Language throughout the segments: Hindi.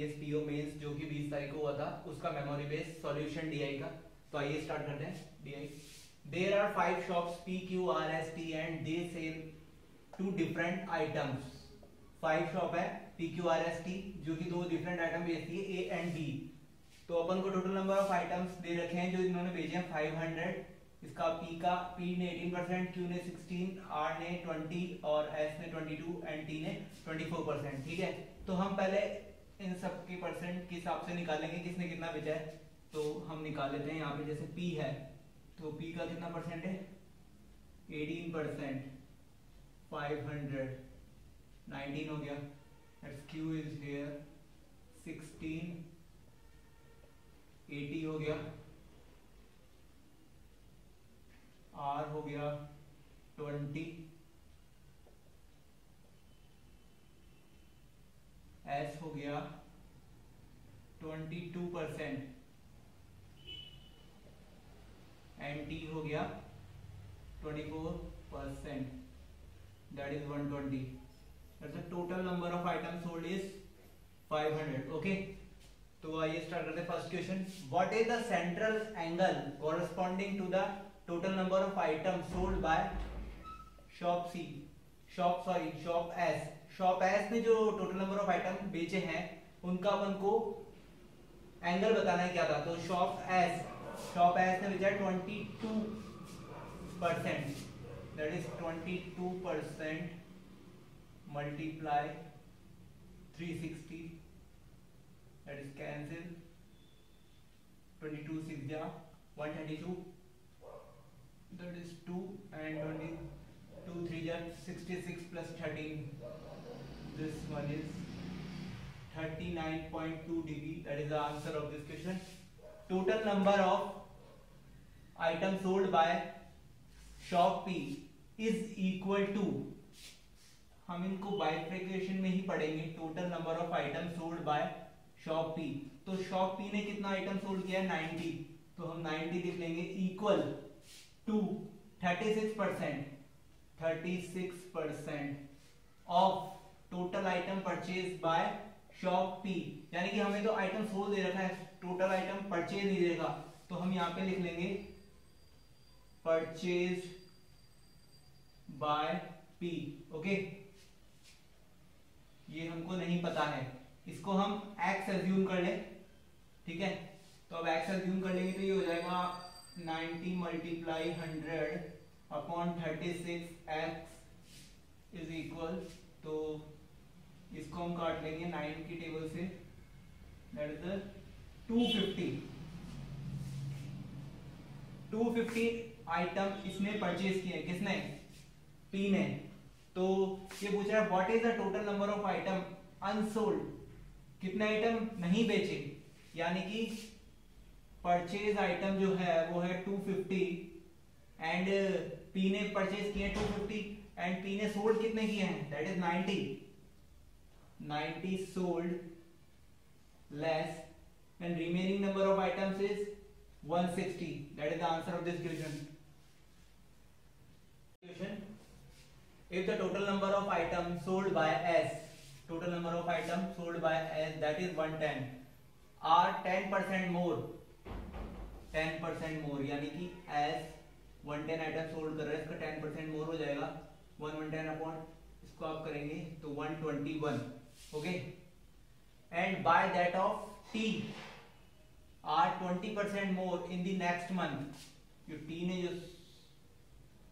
DSPO मेंस जो कि 20 तारीख को हुआ था, उसका मेमोरी बेस्ड सॉल्यूशन DI का। तो आइए स्टार्ट करते हैं। DI, there are 5 shops PQRST and they sell 2 different items. 5 shop है PQRST जो कि 2 डिफरेंट आइटम बेचती है, A एंड B। तो अपन को टोटल नंबर ऑफ आइटम्स दे रखे हैं जो इन्होंने भेजे हैं 500। इसका P ने 18%, Q ने 16, R ने 20 और S ने 22 एंड T ने 24%। ठीक है, तो हम पहले इन सब के परसेंट के हिसाब से निकालेंगे किसने कितना बेचा है। तो हम निकाल लेते हैं। यहाँ पे जैसे P है तो P का कितना परसेंट है, 18%, 500, 19 हो गया। Q इज हियर 16, 80 हो गया। R हो गया 20, S हो गया 22% एंड T हो गया 24%, that is 120. That's the total number of items sold is 500. Okay, तो आइए स्टार्ट करते हैं। First question, what is the central angle corresponding to the total number of items sold by shop C, shop S. Shop S ने जो टोटल नंबर ऑफ आइटम बेचे हैं उनका अपन को एंगल बताना है क्या था। तो शॉप एस ने बेचा 22%, that is 22% multiply 360, that is cancel, 22 6 ja 132, that is 2 and 22 3 ja 66 plus 13, this one is 39.2 dB. That is the answer of this question. Total number of items sold by shop P is equal to, हम इनको बाइफरकेशन में ही पढ़ेंगे। Total number of item sold by shop P, तो शॉप P ने कितना आइटम सोल्ड किया है 90, तो हम 90 लिख लेंगे equal to 36% of total item purchase by shop P। यानी कि हमें तो आइटम सोल्ड दे रखा है, टोटल आइटम परचेज नहीं दे रखा, तो हम यहां पे लिख लेंगे परचेज बाय P। ओके, ये हमको नहीं पता है, इसको हम x एज्यूम कर ले। ठीक है, तो अब x एज्यूम कर लेंगे तो ये हो जाएगा 90 multiply 100 upon 36, x is equal, तो इसको हम काट लेंगे 9 की टेबल से, दैट इज 250 आइटम इसने परचेज किए। किसने? P ने। तो ये पूछ रहा है what is the total number of item unsold, कितने आइटम नहीं बेचे, यानी कि परचेज आइटम जो है वो है 250 एंड P ने परचेज किए 250 एंड P ने सोल्ड कितने किए हैं, that is 90 sold less and remaining number of items is 160, that is the answer of this question. If the total number of items sold by S, total number of items sold by S, that is 110, are 10% more, 10% more, यानी कि S 110 आइटम सोल्ड कर रहा है, इसका 10% मोर हो जाएगा 110 अपॉन इसको आप करेंगे तो 121। Okay, and by that of T are 20% more in the next month। जो T ने जो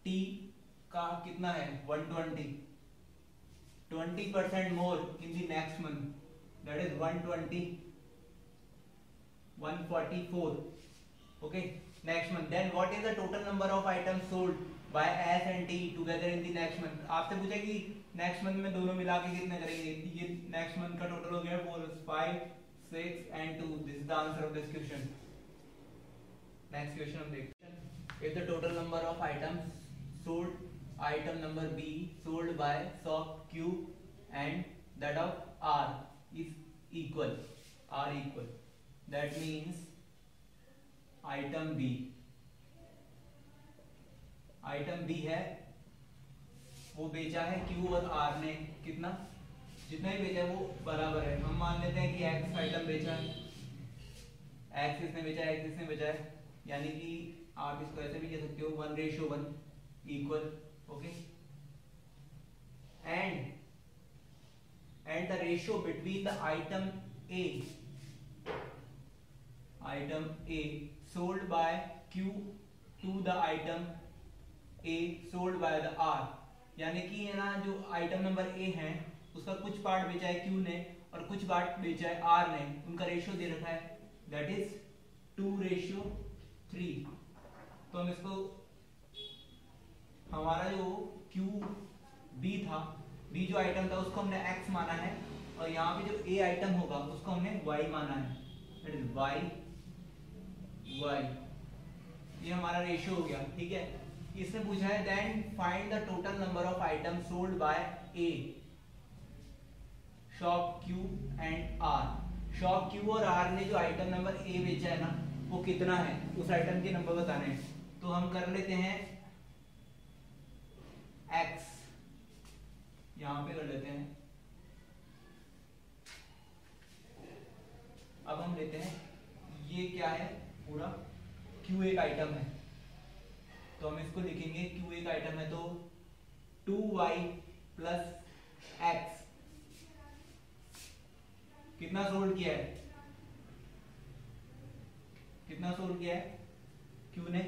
T का कितना है 120, 20% more in the next month, that is 144। Okay, next month. Then what is the total number of items sold by S and T together in the next month. आपसे पूछा कि नेक्स्ट मंथ में दोनों मिला के कितने करेंगे, ये नेक्स्ट मंथ का टोटल हो गया 4 5 6 and 2, this is the answer of this question. Next question हम देखते हैं। If the total number of items sold, item number B sold by shop Q and that of R is equal, that means item B है वो बेचा है Q और R ने कितना जितना भी बेचा है वो बराबर है। हम मान लेते हैं कि एक्स आइटम बेचा है, एक्स इसने बेचा है, एक्स इसने बेचा है, यानी कि आप इसको ऐसे भी कह सकते हो 1:1 equal, okay. And the ratio between the item A sold by Q to the item A sold by the R, यानी कि है ना जो आइटम नंबर ए है उसका कुछ पार्ट बेचा है क्यू ने और कुछ पार्ट बेचा है आर ने, उनका रेशियो दे रखा है, दैट इज 2:3। तो हम इसको, हमारा जो क्यू बी था, बी जो आइटम था उसको हमने एक्स माना है, और यहाँ पे जो ए आइटम होगा उसको हमने वाई माना है, दैट इज वाई। ये हमारा रेशियो हो गया, ठीक है। इसने पूछा है then find the total number of item sold by A, shop Q and R. Shop Q और आर ने जो आइटम नंबर ए बेचा है ना वो कितना है, उस आइटम के नंबर बताने हैं। तो हम कर लेते हैं एक्स, यहां पे कर लेते हैं। अब हम लेते हैं ये क्या है, पूरा क्यू एक आइटम है, तो हम इसको लिखेंगे क्यू एक आइटम है तो 2y प्लस एक्स कितना सोल्ड किया है, कितना सोल्ड किया है क्यू ने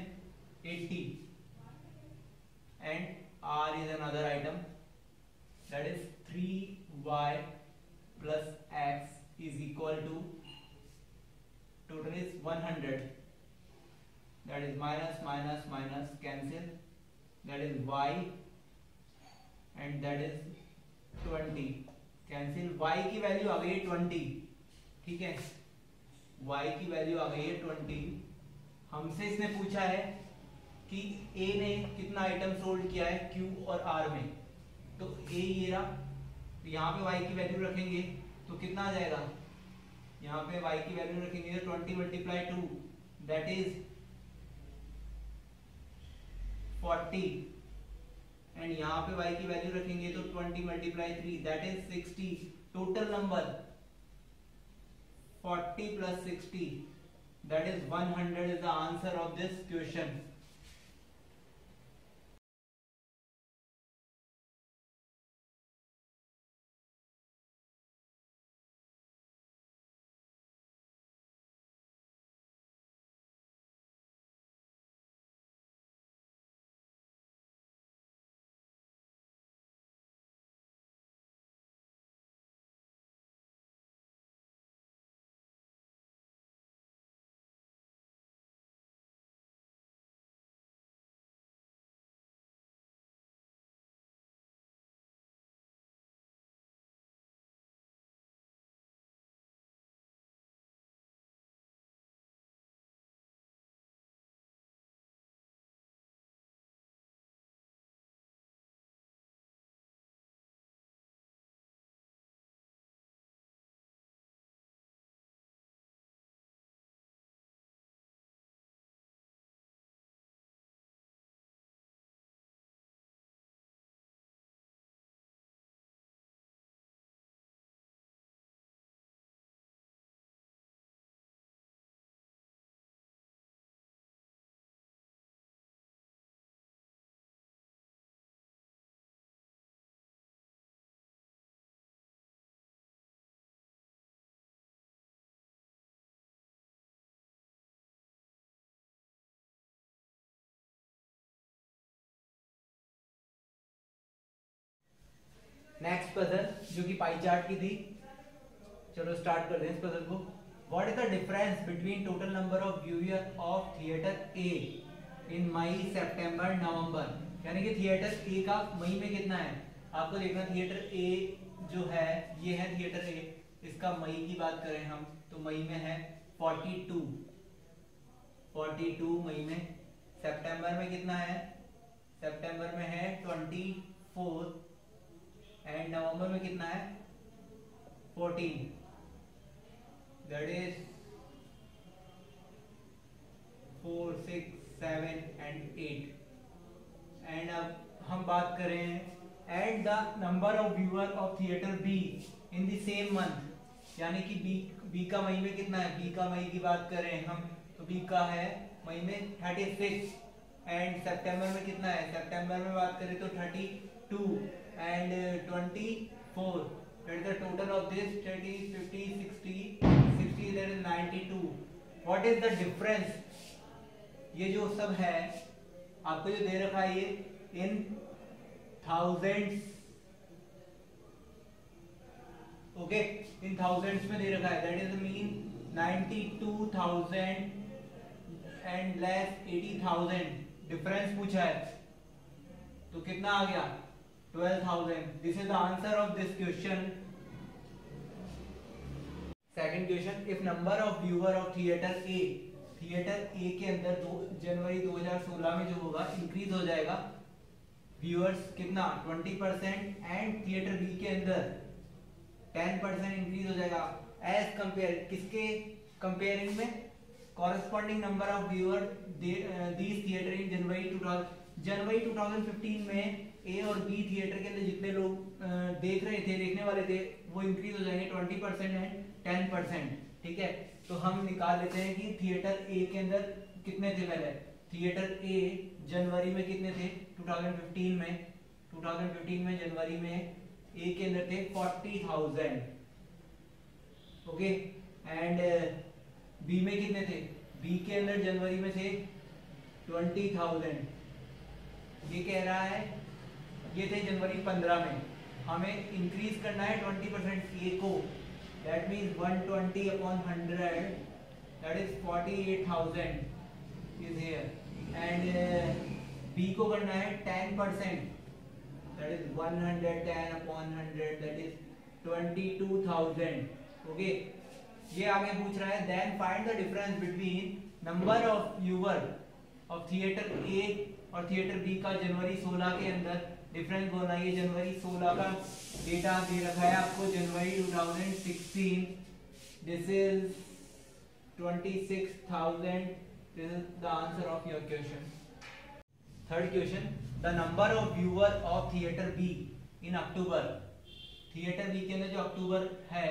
80, and R is another item that is 3y plus X is equal to, total is 100, that is minus minus minus cancel, that is y and that is 20 cancel, y की वैल्यू आ गई है 20, ठीक है, y की वैल्यू आ गई है 20। हमसे इसने पूछा है कि a ने कितना आइटम सोल्ड किया है q और r में, तो a ये रहा, तो यहाँ पे y की वैल्यू रखेंगे तो कितना आ जाएगा, यहाँ पे y की वैल्यू रखेंगे तो 20 मल्टीप्लाई 2 दैट इज 40, एंड यहाँ पे y की वैल्यू रखेंगे तो 20 multiply 3 that is 60। Total number 40 plus 60 that is 100 is the answer of this question. Next puzzle जो कि पाई चार्ट की थी, चलो स्टार्ट कर दें इस पजल को। What is the difference between total number of viewer of theatre A in May September November, यानी कि थिएटर ए का मई में कितना है, आपको देखना थिएटर ए जो है ये है थिएटर ए, इसका मई की बात करें हम तो मई में है 42 मई में। सितंबर में कितना है, सितंबर में है 24, एंड नवंबर में कितना है 14, दैट इज 4 6 7 एंड 8। एंड अब हम बात करें and the number of viewer of theatre B in the same month, यानी कि बी का मई में कितना है, बी का मई की बात करें हम तो बी का है मई में 36 एंड सितंबर में कितना है, सितंबर में बात करें तो 32 and 24, that is the total of this 30 50 60 that is 92। What is the difference, ये जो सब है आपको जो दे रखा है ये in thousands, okay in thousands में दे रखा है, that is mean 92,000 and less 80,000 difference पूछा है, तो कितना आ गया 12,000। This is the answer of this question. Second question, if number of viewer of theatre A, theatre A के अंदर जनवरी 2016 में जो होगा इंक्रीज हो जाएगा व्यूअर्स कितना 20% एंड थिएटर बी के अंदर 10% इंक्रीज हो जाएगा एज कंपेयर, किसके कंपेयरिंग में, corresponding number of viewer these theatre in January 2015 में ए और बी थिएटर के अंदर जितने लोग देख रहे थे, देखने वाले थे, वो इंक्रीज हो जाएंगे 20% एंड 10%, ठीक है। तो हम निकाल लेते हैं कि थिएटर ए के अंदर कितने थे पहले, थिएटर ए जनवरी में कितने थे 2015 में जनवरी में ए के अंदर थे 40,000, ओके एंड बी में कितने थे, बी के अंदर जनवरी में थे 20,000। ये कह रहा है ये थे जनवरी 15 में, हमें इंक्रीज करना है 20% ए को, that means 120 upon 100 that is 48,000 is here and B को करना है 10% that is 110 upon 100 that is 22,000, okay. ये आगे पूछ रहा है then find the difference between number of viewer of theatre A और थिएटर बी का जनवरी 16 के अंदर डिफरेंस बोलना। ये जनवरी 16 का डेटा दे रखा है आपको, January 2016 this is 26,000, this is the answer of your question. Third question, the number of viewer of theatre B in October, theatre B के अंदर जो अक्टूबर है,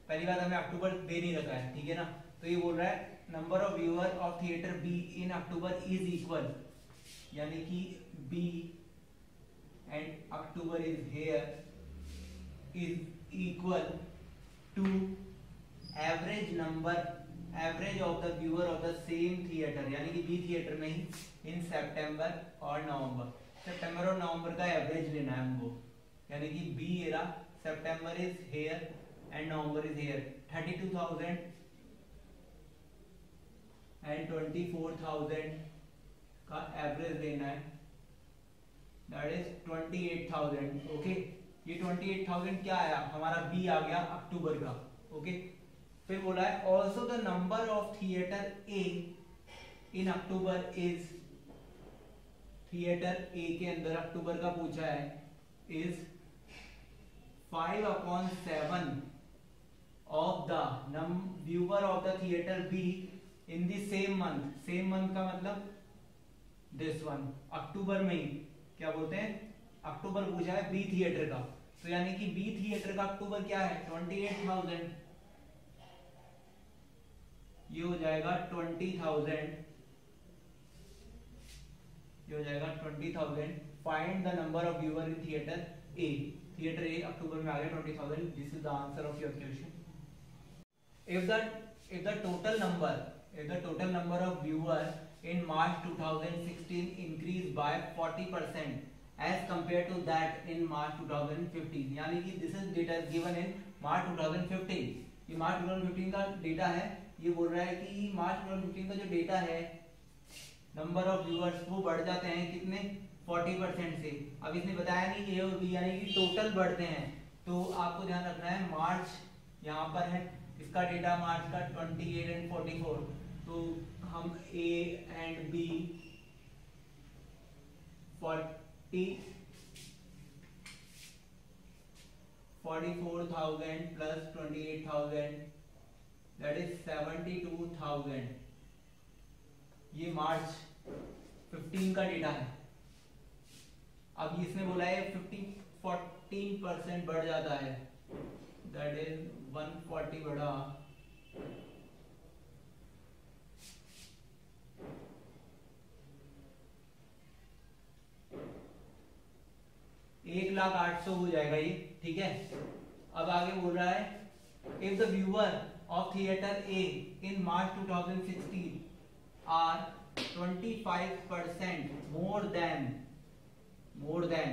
पहली बात हमें अक्टूबर दे नहीं रखा है, ठीक है ना, तो ये बोल रहा है number of viewer of theatre B in October is equal, यानी कि B and October is here is equal to average of the viewer of the same theatre, यानी कि बी थिएटर में ही इन सितंबर और नवंबर, सितंबर और नवंबर का एवरेज लेना है हमको, यानी कि बी एरा September is here and November is here, 32,000 and 24,000 का एवरेज लेना है, दैट इज 28,000, ओके। ये 28,000 क्या आया हमारा, बी आ गया अक्टूबर का, ओके। फिर बोला है also the number of theatre A in October is, theatre A के अंदर अक्टूबर का पूछा है, is 5/7 of the viewer of the theatre B in the same month, same month का मतलब दिस वन, अक्टूबर में ही क्या बोलते हैं, अक्टूबर पूछा है बी थिएटर का, तो यानी कि बी थिएटर का अक्टूबर क्या है 28,000, ये हो जाएगा 20,000, ये हो जाएगा 20,000। Find the number of viewer in theatre A, theatre A अक्टूबर में आ गया 20,000, this is the answer of your question. if the total number of viewer in March 2016 increased by 40% as compared to that in March 2015, यानी कि this is data given in March 2015, ये March 2015 का डेटा है, ये बोल रहा है कि March 2015 का जो डेटा है नंबर ऑफ व्यूअर्स वो बढ़ जाते हैं कितने 40% से। अब इसने बताया नहीं ए और बी यानी कि टोटल बढ़ते हैं, तो आपको ध्यान रखना है मार्च यहाँ पर है, इसका डेटा मार्च का 28 एंड 44, तो हम A and B 44,000 plus 28,000 that is 72,000, ये मार्च 15 का डेटा है। अब इसने बोला है 14% बढ़ जाता है, दैट इज 140 बढ़ा 1,08,000 हो जाएगा ये, ठीक है। अब आगे बोल रहा है if the viewer of theatre A in March 2016 are 25% more than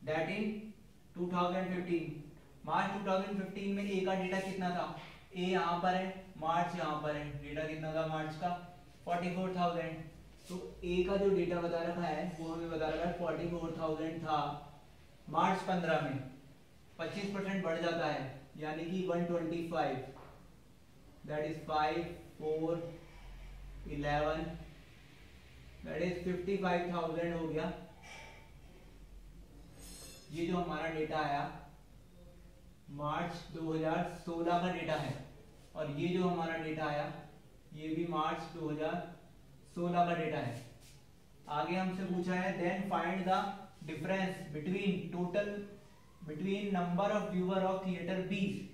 that in 2015, March 2015 में ए का डेटा कितना था, ए यहाँ पर है, मार्च यहाँ पर है, डेटा कितना था मार्च का 44,000। तो ए का जो डेटा बता रखा है वो हमें बता रखा है 44,000 था मार्च 15 में, 25% बढ़ जाता है यानी कि 125, दैट इज 5 4 11, दैट इज 55,000 हो गया। ये जो हमारा डेटा आया मार्च 2016 का डेटा है, और ये जो हमारा डेटा आया ये भी मार्च 2016 का डेटा है। आगे हमसे पूछा है then find the difference between number of viewer of theatre B.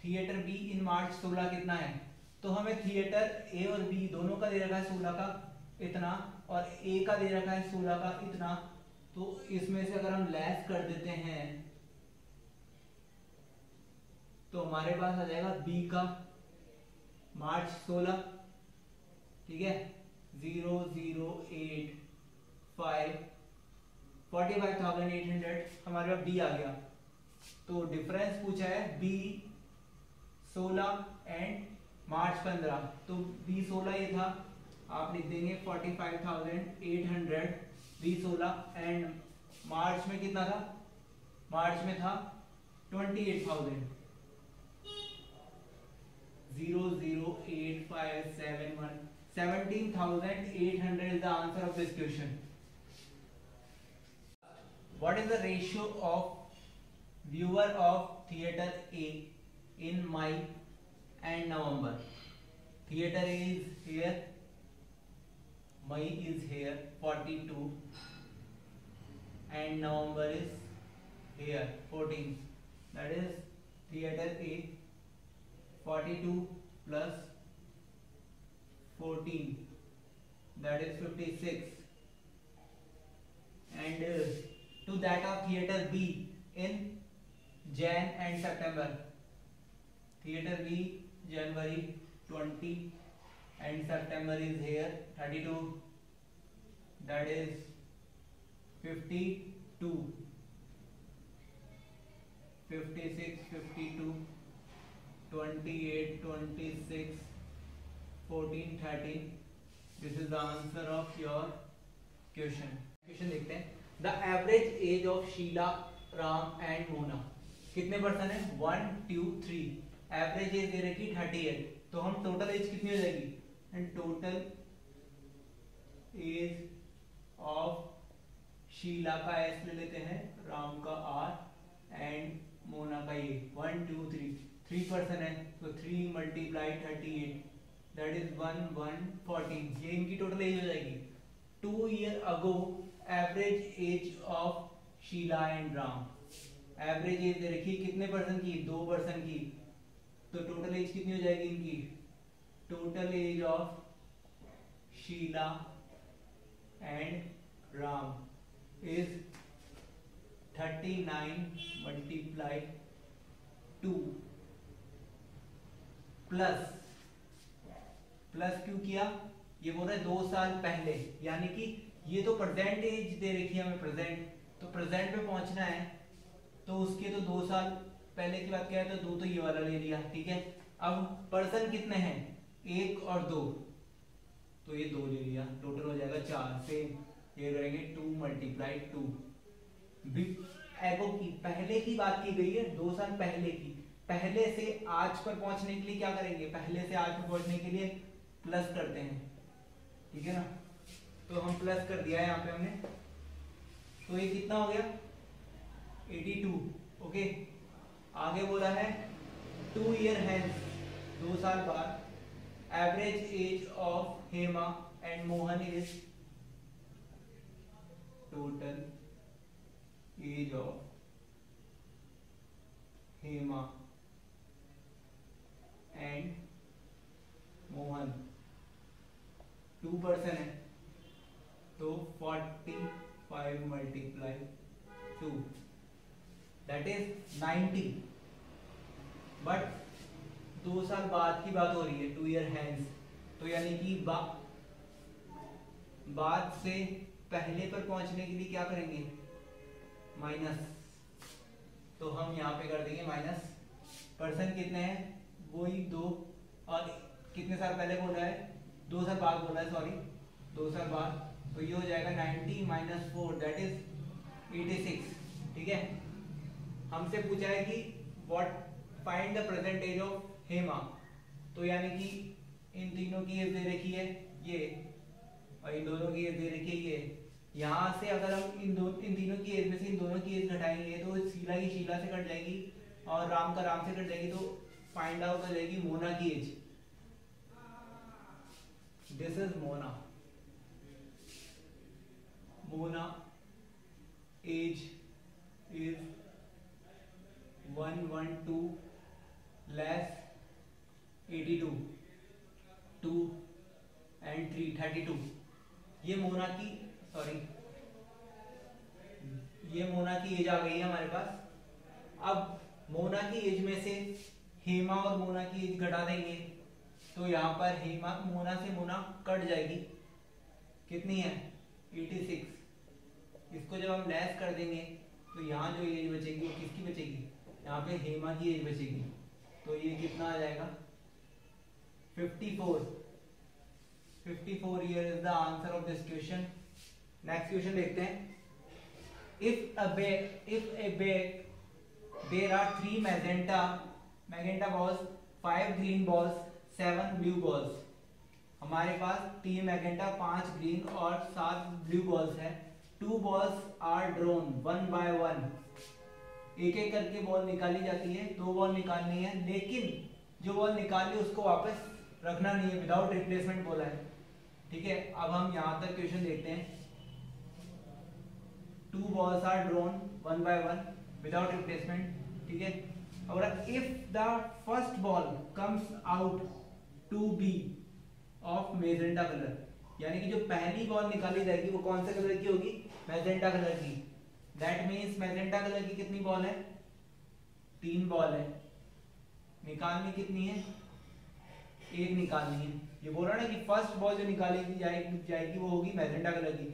Theatre B in March 16 कितना है, तो हमें थिएटर ए और बी दोनों का दे रखा है 16 का इतना, और ए का दे रखा है 16 का इतना। तो इसमें से अगर हम लेस कर देते हैं तो हमारे पास आ जाएगा बी का मार्च 16, ठीक है, 0085 45,800 हमारे पास बी आ गया। तो डिफरेंस पूछा है बी 16 एंड मार्च 15, तो बी 16 ये था, आप लिख देंगे 45,800 बी 16, एंड मार्च में कितना था, मार्च में था 28,000, 008,571, 17,800 is the answer of this question. What is the ratio of viewer of theater A in May and November? Theater A is here, May is here 42, and November is here 14. That is theater A 42 plus 14, that is 56, and to that of theater B in Jan and September. Theater B January 20 and September is here 32, that is 52, 56, 52, 28, 26, 14, 13. This is the answer of your question. Question देखते हैं। The average age of Sheila, Ram and Mona कितने पर्सन है, 1 2 3, एवरेज एज दे रखी 38, तो हम टोटल एज कितनी हो जाएगी, and total age of Sheela का एस ले लेते हैं, राम का आर, एंड मोना का ये 1 2 3, 3 पर्सन है, तो 3 × 38, दैट इज 114, ये इनकी टोटल एज हो जाएगी। 2 years ago average age of Sheela and Ram, average age दे रखी कितने पर्सन की, 2 पर्सन की, तो टोटल एज कितनी हो जाएगी इनकी, total age of Sheela and Ram is 39 × 2 plus क्यों किया, ये बोल रहे 2 साल पहले, यानी कि ये तो प्रेजेंट एज दे रखी है हमें, प्रेजेंट, तो प्रेजेंट पे पहुंचना है, तो उसके तो 2 साल पहले की बात किया है, तो 2 तो ये वाला ले लिया, ठीक है। अब पर्सन कितने हैं, 1 और 2, तो ये 2 ले लिया, टोटल हो जाएगा 4 से, ये रहेंगे 2 × 2। एगो की पहले की बात की गई है, 2 साल पहले की, पहले से आज पर पहुंचने के लिए क्या करेंगे, पहले से आज पर पहुंचने के लिए प्लस करते हैं, ठीक है ना, तो हम प्लस कर दिया है यहाँ पे हमने, तो ये कितना हो गया 82, ओके। आगे बोला है 2 years hence, 2 साल बाद, average age of Hema and Mohan is, total age of Hema and Mohan, 2 person है तो 45 मल्टीप्लाई 2 दैट इज 90। बट 2 साल बाद की बात हो रही है, 2 ईयर हैंस, तो यानी कि बाद से पहले पर पहुंचने के लिए क्या करेंगे, माइनस। तो हम यहाँ पे कर देंगे माइनस। पर्सन कितने हैं, वही 2, और कितने साल पहले बोला है, 2 साल बाद बोला है, सॉरी 2 साल बाद। तो ये हो जाएगा 90 माइनस 4 दैट इज 86। ठीक है, हमसे पूछा है कि what find the present age of Hema, तो यानी कि इन तीनों की एज दे रखी है ये, और इन दोनों की एज दे रखी है ये। यहाँ से अगर हम इन तीनों की एज में से इन दोनों की एज घटाएंगे तो शीला की शीला से कट जाएगी और राम का राम से कट जाएगी, तो फाइंड आउट हो जाएगी मोना की age. This is Mona, Mona age is 112 less 82, 2 and 3 32। ये मोना की, सॉरी ये मोना की एज आ गई है हमारे पास। अब मोना की एज में से हेमा और मोना की एज घटा देंगे तो यहाँ पर हेमा, मोना से मोना कट जाएगी, कितनी है 86। इसको जब हम लेस कर देंगे तो यहाँ जो एज बचेगी वो किसकी बचेगी, यहाँ पे हेमा की एज बचेगी। तो ये कितना आ जाएगा 54। 54 year is the answer of this question. Next question देखते हैं। If a bag there are 3 magenta balls, 5 green balls, 7 blue balls। हमारे पास 3 मैजेंटा, 5 ग्रीन और 7 ब्लू बॉल्स है। 2 balls are drawn 1 by 1। एक एक करके बॉल निकाली जाती है, 2 बॉल निकालनी है, लेकिन जो बॉल निकाली उसको वापस रखना नहीं है, विदाउट रिप्लेसमेंट बोला है। ठीक है, अब हम यहां तक क्वेश्चन देखते हैं। 2 balls are drawn 1 by 1 without replacement। ठीक है, और if the first ball comes out to be of magenta color, यानी कि जो पहली बॉल निकाली जाएगी वो कौन से कलर की होगी, मैजेंटा कलर की। दैट मीन्स मैजेंटा कलर की कितनी बॉल है, 3 बॉल है। निकालनी कितनी है, 1 निकालनी है। ये बोल रहा है ना कि फर्स्ट बॉल जो निकाली जाएगी वो होगी मैजेंटा कलर की।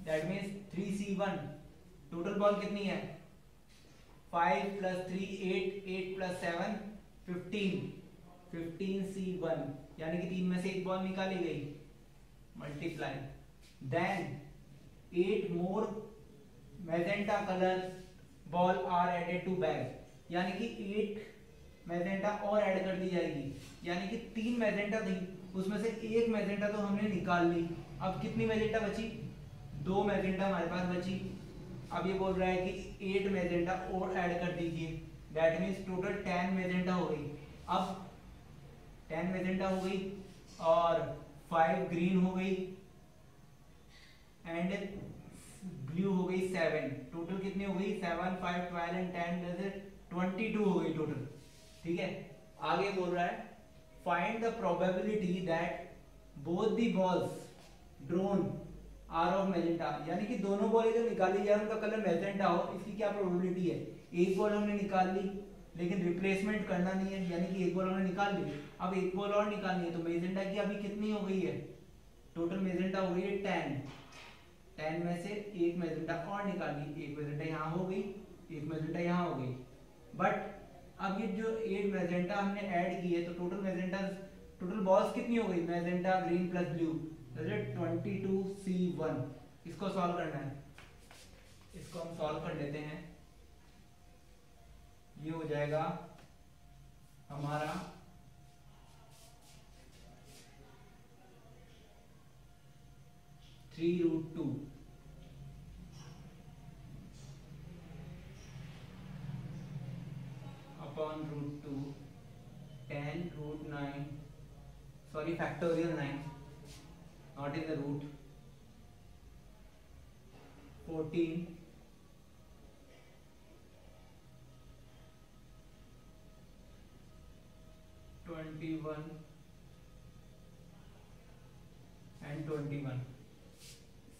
That means 3C1। Total ball कितनी है, 5 + 3 8, 8 + 7 15, 15C1, यानी कि 3 में से 1 बॉल निकाली गई। Multiply then 8 more magenta colour ball are added to bag, यानी कि 8 मैजेंटा और ऐड कर दी जाएगी। यानी कि 3 मैजेंटा थी, उसमें से 1 मैजेंटा तो हमने निकाल ली। अब कितनी मैजेंटा बची, 2 मैजेंटा हमारे पास बची। अब ये बोल रहा है कि 8 मैजेंटा और ऐड कर दीजिए। दैट मीन्स टोटल 10 मैजेंटा हो गई। अब 10 मैजेंटा हो गई और 5 ग्रीन हो गई एंड ब्लू हो गई 7। टोटल कितनी हो गई, 7 5 12 एंड 10 22 हो गई टोटल। ठीक है, आगे बोल रहा है find the probability that both the balls drawn are of magenta, यानी कि दोनों बॉल जो निकाली जाए उनका कलर मैजेंटा हो, इसकी क्या प्रोबेबिलिटी है। एक बॉल हमने निकाल ली लेकिन रिप्लेसमेंट करना नहीं है, यानी कि एक बॉल हमने निकाल ली, अब एक बॉल और निकालनी है। तो मैजेंटा की अभी कितनी हो गई है, टोटल मैजेंटा हो गई है 10 में से 1 मैजेंटा और निकाली, 1 मैजेंटा यहाँ हो गई, 1 मैजेंटा यहाँ हो गई। बट अब ये जो 8 मैजेंटा हमने ऐड की है तो टोटल बॉल्स कितनी हो गई, magenta green plus blue 22C1। इसको सॉल्व करना है, इसको हम सॉल्व कर लेते हैं। ये हो जाएगा हमारा 3√2 upon √2 10√9, sorry factorial 9, not in the root, 14 21 and 21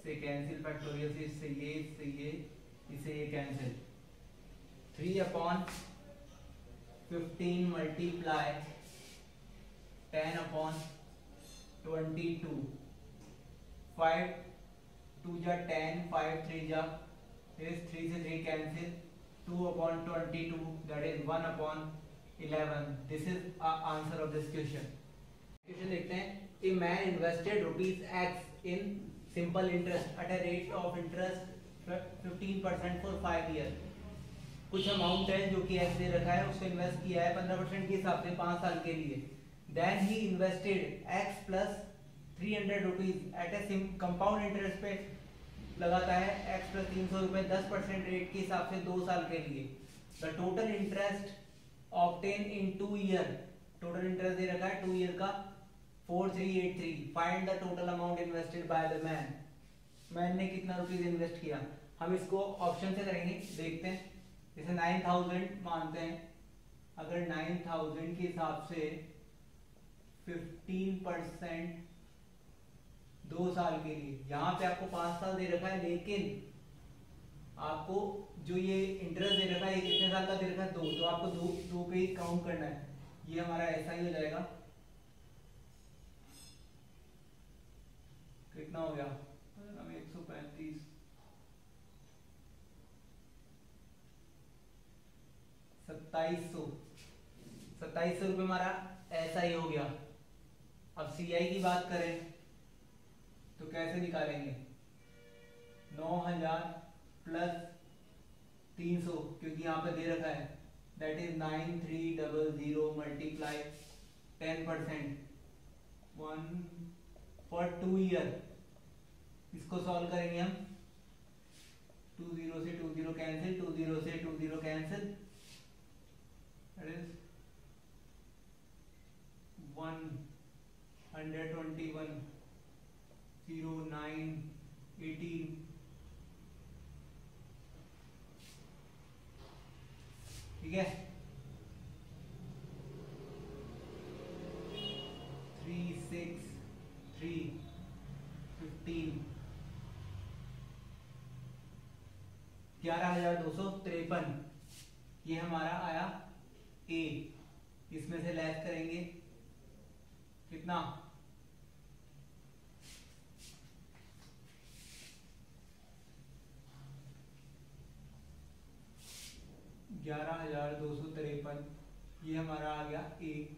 से कैंसिल, फैक्टोरियल से इससे ये इसे ये कैंसिल। 3/15 मल्टीप्लाई 10/22, 5 2 जा 10, 5 3 जा is 3 से 3 cancel, 2/22 that is 1/11। This is answer of this question। Question देखते हैं। A man invested ₹X in simple interest at a rate of interest 15% for 5 years। कुछ अमाउंट है जो कि X दे रखा है, उसको इन्वेस्ट किया है 15% के हिसाब से 5 साल के लिए। Then he invested X plus 300 rupees at a compound interest पे लगाता है X plus 300 रुपए 10% रेट के हिसाब से 2 साल के लिए। The total interest obtained in 2 year, total interest दे रखा है 2 ईयर का 4383। Find the total amount invested by the man. Man ने कितना रुपीज इन्वेस्ट किया? हम इसको ऑप्शन से करेंगे, देखते हैं। जैसे 9000 मानते हैं, अगर 9000 के हिसाब से 15% 2 साल के लिए, यहाँ पे आपको 5 साल दे रखा है, लेकिन आपको जो ये इंटरेस्ट दे रखा है ये कितने साल का दे रखा है? 2, तो आपको दो पे ही काउंट करना है। ये हमारा ऐसा ही हो जाएगा। कितना हो गया? 135 2700 रुपये हमारा ऐसा ही हो गया। अब CI की बात करें तो कैसे निकालेंगे? 9000 प्लस 300, क्योंकि यहाँ पे दे रखा है, that is 9300 multiply 10% 1 for 2 year. इसको सॉल्व करेंगे हम। 20 से 20 कैंसिल, 20 से 20 कैंसिल, दैट इज 121 09 18। ठीक है, 363 15 11253। ये हमारा आया ए। इसमें से लेस करेंगे कितना? 11253। ये हमारा आ गया ए।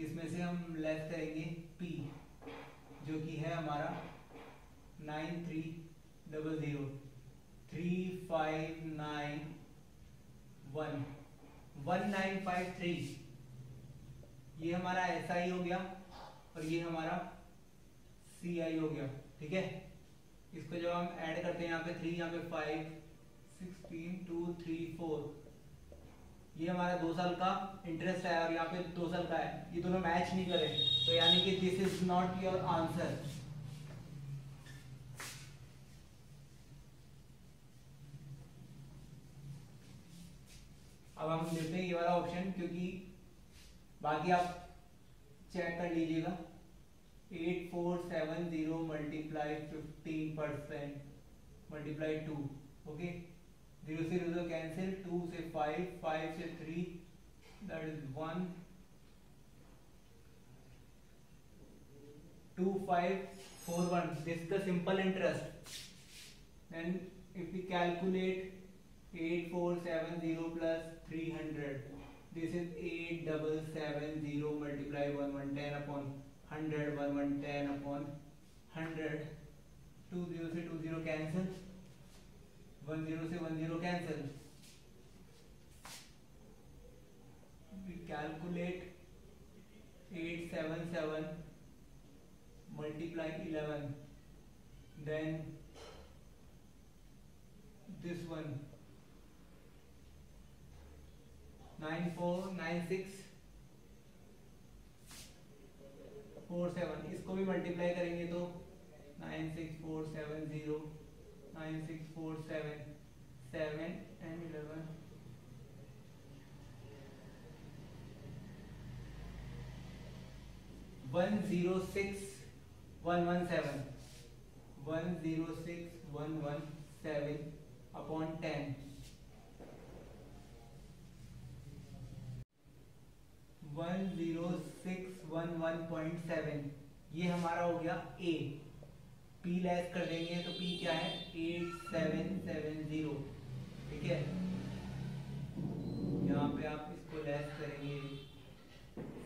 इसमें से हम लेस करेंगे पी, जो कि है हमारा 9300 3591 1953। ये हमारा SI हो गया और ये हमारा CI हो गया। ठीक है, इसको जब हम ऐड करते हैं, यहाँ पे 3, यहाँ पे 5 16 2 3 4, ये हमारा 2 साल का इंटरेस्ट है और यहाँ पे 2 साल का है। ये दोनों मैच नहीं करे, तो यानी कि this is not your answer. अब हम देखते हैं ये वाला ऑप्शन, क्योंकि बाकी आप चेक कर लीजिएगा। 8470 मल्टीप्लाई 15% मल्टीप्लाई 2, ओके। 0 से 0 कैंसिल, 2 से 5, 5 से 3, that is 1 2541। This is the simple interest. Then if we calculate 8470 plus 300, this is 8770 multiply 1110 upon 100, 1110 upon 100, 20 से 20 cancel, 10 से 10 cancel, we calculate 877 multiply 11, then this one 949647। इसको भी मल्टीप्लाई करेंगे तो 96470 9647 7 and 11 9 106,117 106,117 अपॉन 10 10611.7 ये हमारा हो गया ए। पी लेस कर देंगे तो पी क्या है 8770। ठीक है, यहाँ पे आप इसको लेस करेंगे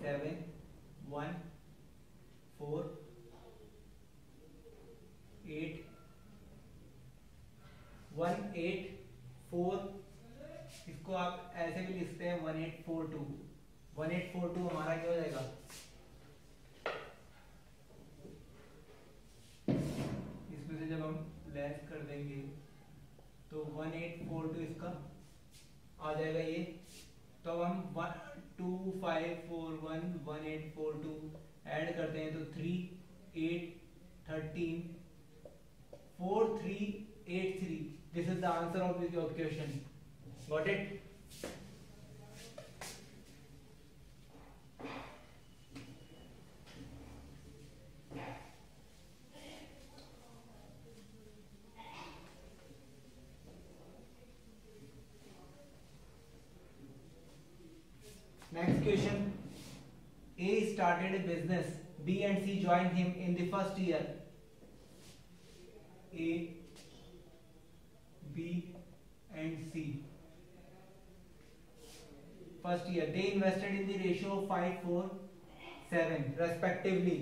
7 1 4 8 184। इसको आप ऐसे भी लिखते हैं 1842। 1842 हमारा क्या हो जाएगा, इसमें से जब हम लेस कर देंगे तो 1842 इसका आ जाएगा ये। तो अब हम 25411842 ऐड करते हैं तो 3 8 13 4383। This is the answer of this question. Got it? Next question. A started a business. B and C joined him in the first year. A, B and C. First year. They invested in the ratio of 5:4:7 respectively.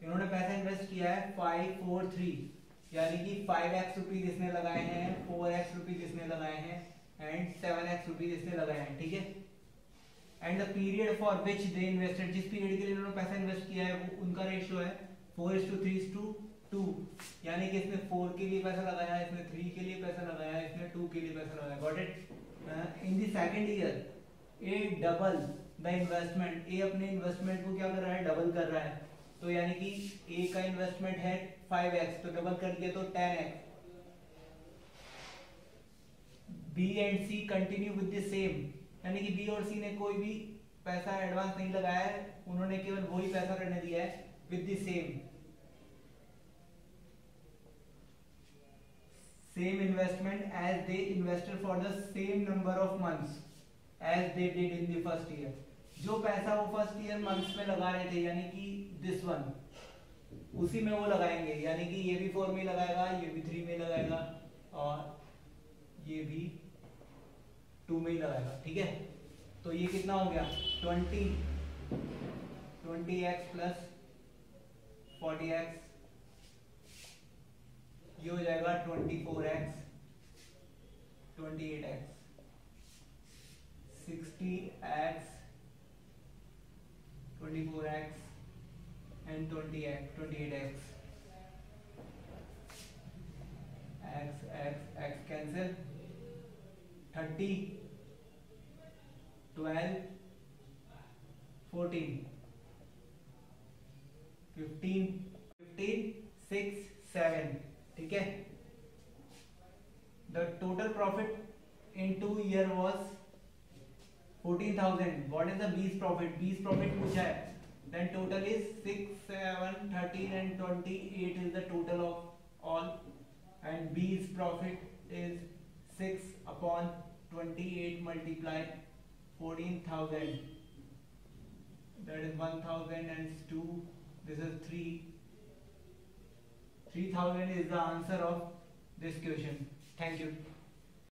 इन्होंने पैसा इन्वेस्ट किया है 543, यानी कि 5x रुपीज इसने लगाए हैं, 4x रुपीज इसने लगाए हैं एंड 7x रुपीज इसने लगाए हैं। ठीक है, and the period for which they invested, जिस पीरियड के लिए उन्होंने पैसा इन्वेस्ट किया है वो उनका रेशियो है 4:3:2, यानी कि इसने 4 के लिए पैसा लगाया, इसने 3 के लिए पैसा लगाया, इसने 2 के लिए पैसा लगाया। Got it? In the second year A double the investment. A अपने इन्वेस्टमेंट को क्या कर रहा है, डबल कर रहा है। तो यानी कि ए का इन्वेस्टमेंट है 5x, तो डबल कर दिया तो 10x। B and C continue with the same, यानी कि बी और सी ने कोई भी पैसा एडवांस नहीं लगाया है, उन्होंने केवल वही पैसा करने दिया है with the same investment as they invested for the same number of months as they did in the first year. जो पैसा वो फर्स्ट ईयर मंथ्स में लगा रहे थे, यानी कि दिस वन, उसी में वो लगाएंगे, यानी कि ये भी 4 में लगाएगा, ये भी 3 में लगाएगा और ये भी 2 में ही लगाएगा। ठीक है, तो ये कितना हो गया 20x प्लस 40x, ये हो जाएगा 24x 28x 60x 24x and 28x x cancel 30 12 14 15 6 7। ठीक है, the total profit in 2 year was 14,000. what is the B's profit? B's profit पूछा है, then total is 6 7 13 and 28 is the total of all, and B's profit is 6 upon 28 multiply 14,000, that is 1,000 and 2, this is 3. 3,000 is the answer of this question. Thank you.